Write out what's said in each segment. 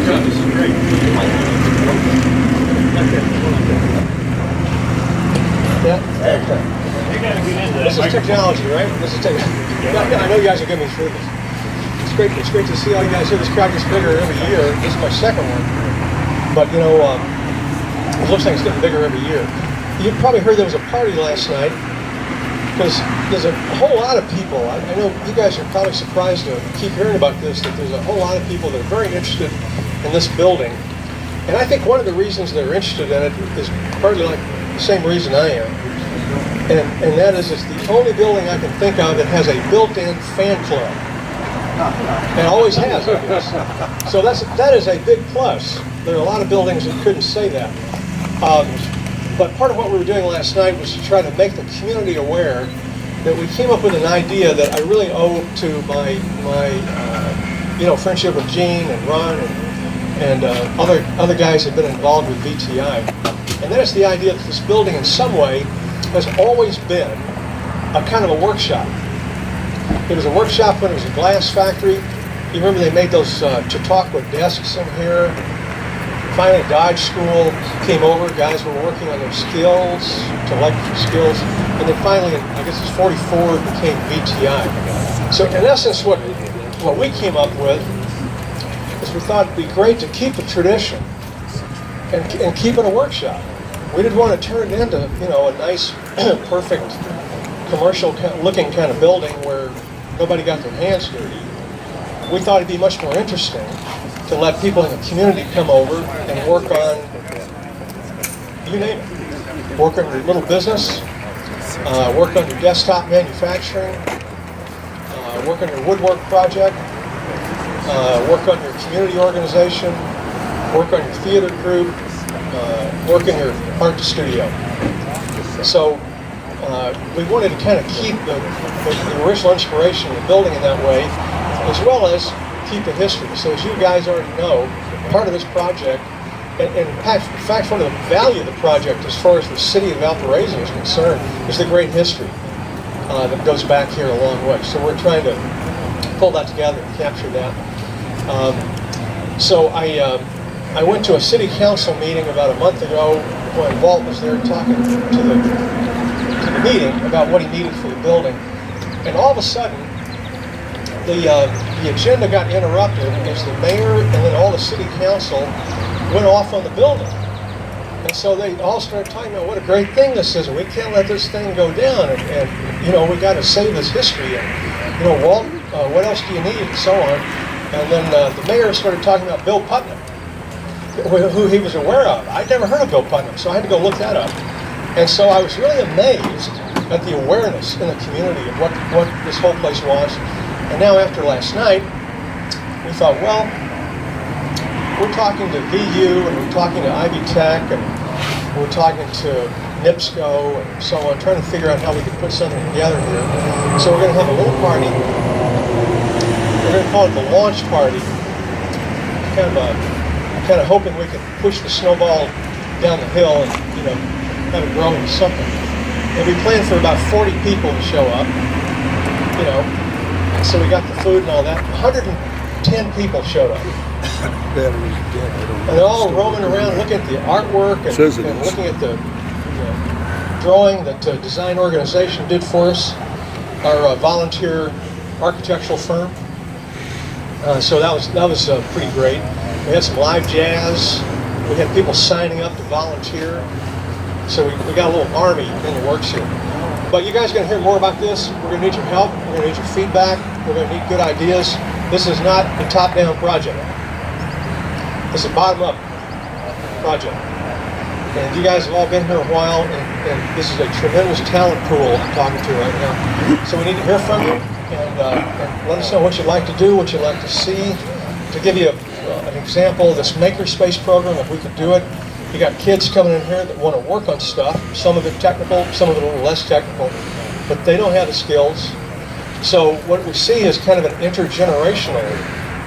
This is great. Yeah. You gotta get into that. This is technology, right? This is technology. I know you guys will get me through this. It's great. It's great to see all you guys here. This crowd gets bigger every year. This is my second one, but you know, it looks like it's getting bigger every year. You probably heard there was a party last night because there's a whole lot of people. I know you guys are probably surprised to keep hearing about this. That there's a whole lot of people that are very interested in this building, and I think one of the reasons they're interested in it is partly like the same reason I am. And that is it's the only building I can think of that has a built-in fan club. And always has, I guess. So that is a big plus. There are a lot of buildings that couldn't say that. But part of what we were doing last night was to try to make the community aware that we came up with an idea that I really owe to my friendship with Gene and Ron and other guys that have been involved with VTI. And that is the idea that this building in some way has always been a kind of a workshop. It was a workshop when it was a glass factory. You remember they made those Chautauqua desks in here. Finally, Dodge School came over. Guys were working on their skills, to electrical skills. And then finally, I guess it's 44, it became VTI. So in essence, what we came up with is we thought it'd be great to keep the tradition and keep it a workshop. We didn't want to turn it into, a nice, perfect, commercial-looking kind of building where nobody got their hands dirty. We thought it'd be much more interesting to let people in the community come over and work on, you name it. Work on your little business, work on your desktop manufacturing, work on your woodwork project, work on your community organization, work on your theater group, work in your art studio. So we wanted to kind of keep the original inspiration of the building in that way, as well as keep the history. So as you guys already know, part of this project, and in fact one of the value of the project as far as the city of Valparaiso is concerned, is the great history that goes back here a long way. So we're trying to pull that together and capture that. So I went to a city council meeting about a month ago when Walt was there talking to the meeting about what he needed for the building. And all of a sudden, the agenda got interrupted as the mayor and then all the city council went off on the building. And so they all started talking about what a great thing this is, and we can't let this thing go down, and we got to save this history, and Walt, what else do you need, and so on. And then the mayor started talking about Bill Putnam, who he was aware of. I'd never heard of Bill Putnam, so I had to go look that up. And so I was really amazed at the awareness in the community of what this whole place was. And now after last night, we thought, well, we're talking to VU, and we're talking to Ivy Tech, and we're talking to NIPSCO, and so on, trying to figure out how we can put something together here. So we're going to have a little party. We're going to call it the launch party. Kind of hoping we can push the snowball down the hill and have it grow into something. And we planned for about 40 people to show up. And so we got the food and all that. 110 people showed up. And they're all roaming around looking at the artwork and looking at the drawing that design organization did for us, our volunteer architectural firm. So that was pretty great. We had some live jazz. We had people signing up to volunteer. So we got a little army in the works here. But you guys are going to hear more about this. We're going to need your help. We're going to need your feedback. We're going to need good ideas. This is not a top-down project. It's a bottom-up project. And you guys have all been here a while, and this is a tremendous talent pool I'm talking to right now. So we need to hear from you, and let us know what you'd like to do, what you'd like to see. To give you an example, this makerspace program, if we could do it, you got kids coming in here that want to work on stuff, some of it technical, some of it a little less technical, but they don't have the skills. So what we see is kind of an intergenerational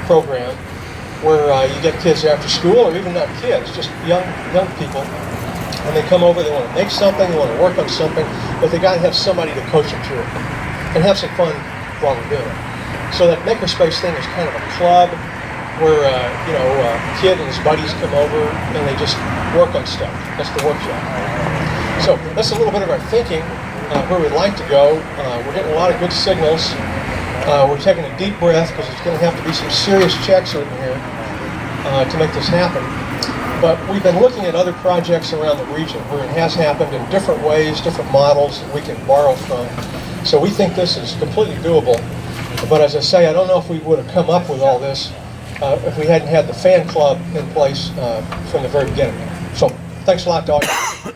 program where you get kids after school, or even not kids, just young people. When they come over, they want to make something, they want to work on something, but they got to have somebody to coach them through it and have some fun while they're doing it. So that makerspace thing is kind of a club where kid and his buddies come over and they just work on stuff. That's the workshop. So that's a little bit of our thinking, where we'd like to go. We're getting a lot of good signals. We're taking a deep breath because there's going to have to be some serious checks written here to make this happen. But we've been looking at other projects around the region where it has happened in different ways, different models that we can borrow from. So we think this is completely doable. But as I say, I don't know if we would have come up with all this if we hadn't had the fan club in place from the very beginning. So thanks a lot to all you.